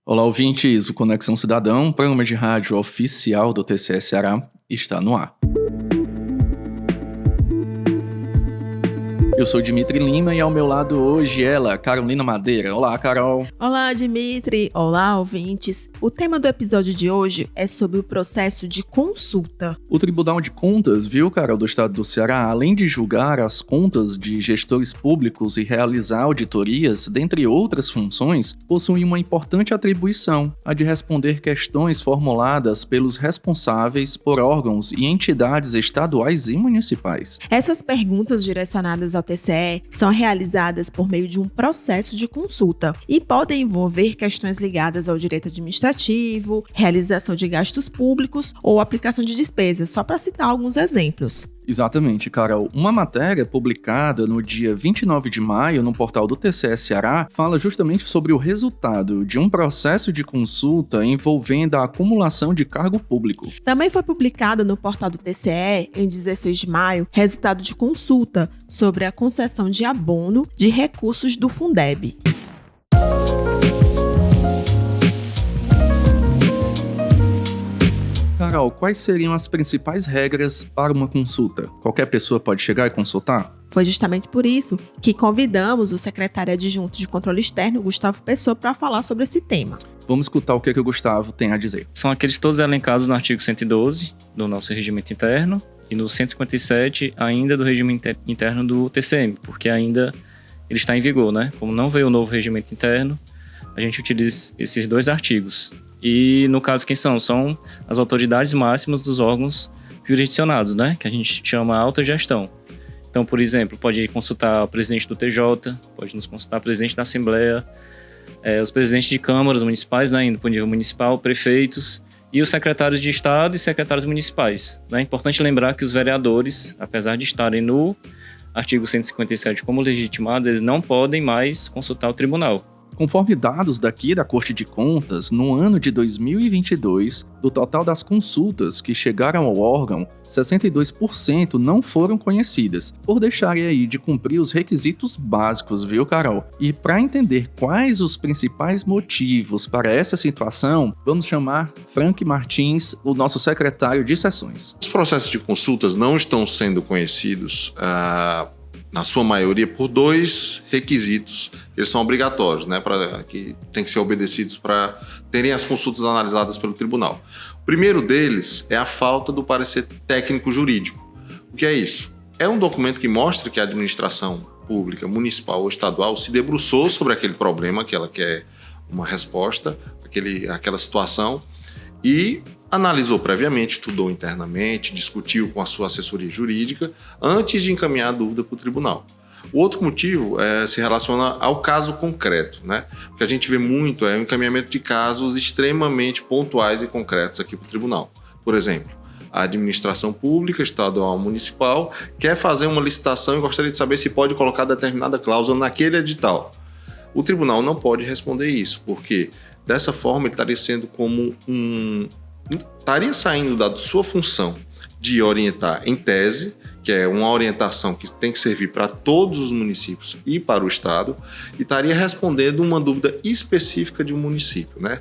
Olá, ouvintes, o Conexão Cidadão, programa de rádio oficial do TCE Ceará, está no ar. Eu sou Dimitri Lima e ao meu lado hoje ela, Carolina Madeira. Olá, Carol. Olá, Dimitri. Olá, ouvintes. O tema do episódio de hoje é sobre o processo de consulta. O Tribunal de Contas, Carol, do Estado do Ceará, além de julgar as contas de gestores públicos e realizar auditorias, dentre outras funções, possui uma importante atribuição, a de responder questões formuladas pelos responsáveis por órgãos e entidades estaduais e municipais. Essas perguntas direcionadas ao TCE são realizadas por meio de um processo de consulta e podem envolver questões ligadas ao direito administrativo, realização de gastos públicos ou aplicação de despesas, só para citar alguns exemplos. Exatamente, Carol. Uma matéria publicada no dia 29 de maio no portal do TCE Ceará fala justamente sobre o resultado de um processo de consulta envolvendo a acumulação de cargo público. Também foi publicada no portal do TCE, em 16 de maio, resultado de consulta sobre a concessão de abono de recursos do Fundeb. Carol, quais seriam as principais regras para uma consulta? Qualquer pessoa pode chegar e consultar? Foi justamente por isso que convidamos o secretário adjunto de Controle Externo, Gustavo Pessoa, para falar sobre esse tema. Vamos escutar o que o Gustavo tem a dizer. São aqueles todos elencados no artigo 112 do nosso regimento interno e no 157 ainda do regimento interno do TCM, porque ainda ele está em vigor, né? Como não veio o novo regimento interno, a gente utiliza esses dois artigos. E, no caso, quem são? São as autoridades máximas dos órgãos jurisdicionados, né? Que a gente chama alta gestão. Então, por exemplo, pode consultar o presidente do TJ, pode nos consultar o presidente da Assembleia, os presidentes de câmaras municipais, né, indo para o nível municipal, prefeitos, e os secretários de Estado e secretários municipais. É importante lembrar que os vereadores, apesar de estarem no artigo 157 como legitimados, eles não podem mais consultar o tribunal. Conforme dados daqui da Corte de Contas, no ano de 2022, do total das consultas que chegaram ao órgão, 62% não foram conhecidas, por deixarem aí de cumprir os requisitos básicos, Carol? E para entender quais os principais motivos para essa situação, vamos chamar Frank Martins, o nosso secretário de sessões. Os processos de consultas não estão sendo conhecidos na sua maioria, por dois requisitos. Eles são obrigatórios, né, que têm que ser obedecidos para terem as consultas analisadas pelo tribunal. O primeiro deles é a falta do parecer técnico-jurídico. O que é isso? É um documento que mostra que a administração pública, municipal ou estadual se debruçou sobre aquele problema que ela quer uma resposta, aquela situação, e analisou previamente, estudou internamente, discutiu com a sua assessoria jurídica antes de encaminhar a dúvida para o tribunal. O outro motivo se relaciona ao caso concreto, né? O que a gente vê muito é o encaminhamento de casos extremamente pontuais e concretos aqui para o tribunal. Por exemplo, a administração pública, estadual, municipal, quer fazer uma licitação e gostaria de saber se pode colocar determinada cláusula naquele edital. O tribunal não pode responder isso, porque dessa forma ele estaria sendo como estaria saindo da sua função de orientar em tese, que é uma orientação que tem que servir para todos os municípios e para o Estado, e estaria respondendo uma dúvida específica de um município, né?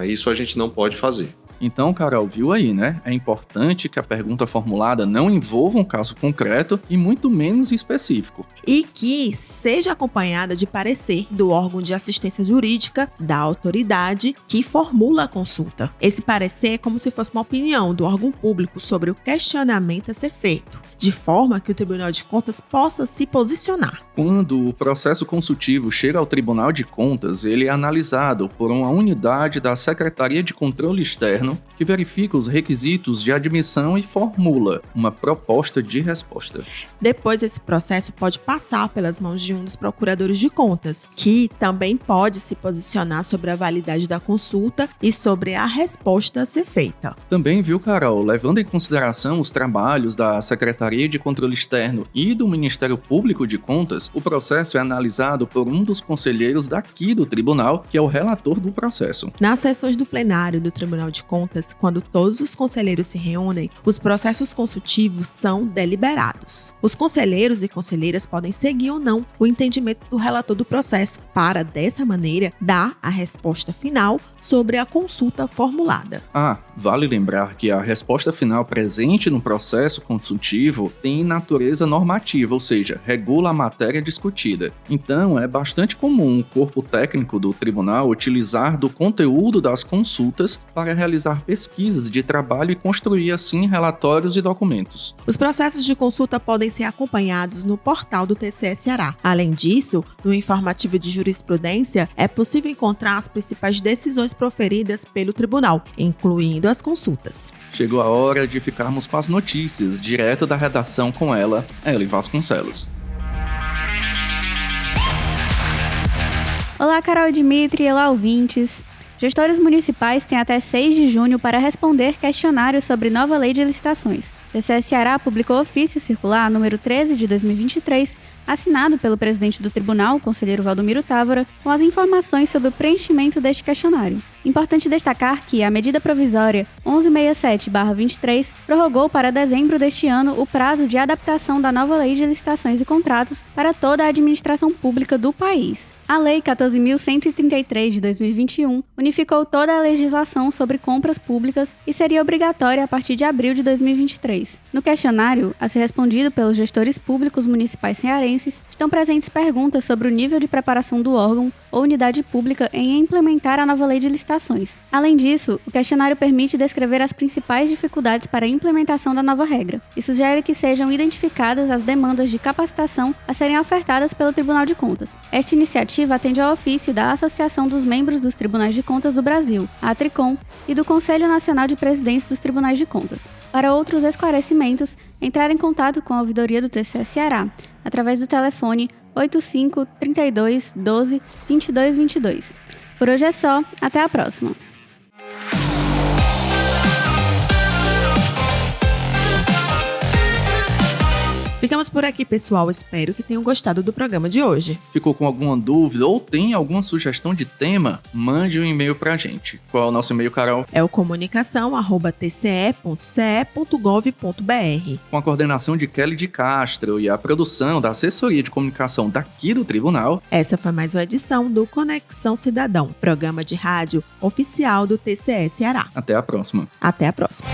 Isso a gente não pode fazer. Então, Carol, viu aí, né? É importante que a pergunta formulada não envolva um caso concreto e muito menos específico. E que seja acompanhada de parecer do órgão de assistência jurídica da autoridade que formula a consulta. Esse parecer é como se fosse uma opinião do órgão público sobre o questionamento a ser feito, de forma que o Tribunal de Contas possa se posicionar. Quando o processo consultivo chega ao Tribunal de Contas, ele é analisado por uma unidade da Secretaria de Controle Externo que verifica os requisitos de admissão e formula uma proposta de resposta. Depois, esse processo pode passar pelas mãos de um dos procuradores de contas, que também pode se posicionar sobre a validade da consulta e sobre a resposta a ser feita. Também, Carol, levando em consideração os trabalhos da Secretaria de Controle Externo e do Ministério Público de Contas, o processo é analisado por um dos conselheiros daqui do tribunal, que é o relator do processo. Nas sessões do plenário do Tribunal de Contas, Contas, quando todos os conselheiros se reúnem, os processos consultivos são deliberados. Os conselheiros e conselheiras podem seguir ou não o entendimento do relator do processo, para, dessa maneira, dar a resposta final sobre a consulta formulada. Vale lembrar que a resposta final presente no processo consultivo tem natureza normativa, ou seja, regula a matéria discutida. Então, é bastante comum o corpo técnico do tribunal utilizar do conteúdo das consultas para realizar pesquisas de trabalho e construir, assim, relatórios e documentos. Os processos de consulta podem ser acompanhados no portal do TCE Ceará. Além disso, no informativo de jurisprudência, é possível encontrar as principais decisões proferidas pelo tribunal, incluindo as consultas. Chegou a hora de ficarmos com as notícias, direto da redação com ela, Ellen Vasconcelos. Olá, Carol e Dimitri, olá, ouvintes. Gestores municipais têm até 6 de junho para responder questionário sobre nova lei de licitações. O TCE Ceará publicou ofício circular número 13 de 2023, assinado pelo presidente do tribunal, o conselheiro Valdomiro Távora, com as informações sobre o preenchimento deste questionário. Importante destacar que a medida provisória 1167/23 prorrogou para dezembro deste ano o prazo de adaptação da nova lei de licitações e contratos para toda a administração pública do país. A Lei 14.133 de 2021 unificou toda a legislação sobre compras públicas e seria obrigatória a partir de abril de 2023. No questionário, a ser respondido pelos gestores públicos municipais cearenses, estão presentes perguntas sobre o nível de preparação do órgão ou unidade pública em implementar a nova lei de licitações. Além disso, o questionário permite descrever as principais dificuldades para a implementação da nova regra e sugere que sejam identificadas as demandas de capacitação a serem ofertadas pelo Tribunal de Contas. Esta iniciativa atende ao ofício da Associação dos Membros dos Tribunais de Contas do Brasil, a ATRICOM, e do Conselho Nacional de Presidentes dos Tribunais de Contas. Para outros esclarecimentos, entrar em contato com a ouvidoria do TCE Ceará, através do telefone 85 32 12 22 22. Por hoje é só, até a próxima! Ficamos por aqui, pessoal. Espero que tenham gostado do programa de hoje. Ficou com alguma dúvida ou tem alguma sugestão de tema? Mande um e-mail pra gente. Qual é o nosso e-mail, Carol? É o comunicação@tce.ce.gov.br. Com a coordenação de Kelly de Castro e a produção da assessoria de comunicação daqui do tribunal. Essa foi mais uma edição do Conexão Cidadão, programa de rádio oficial do TCE Ceará. Até a próxima. Até a próxima.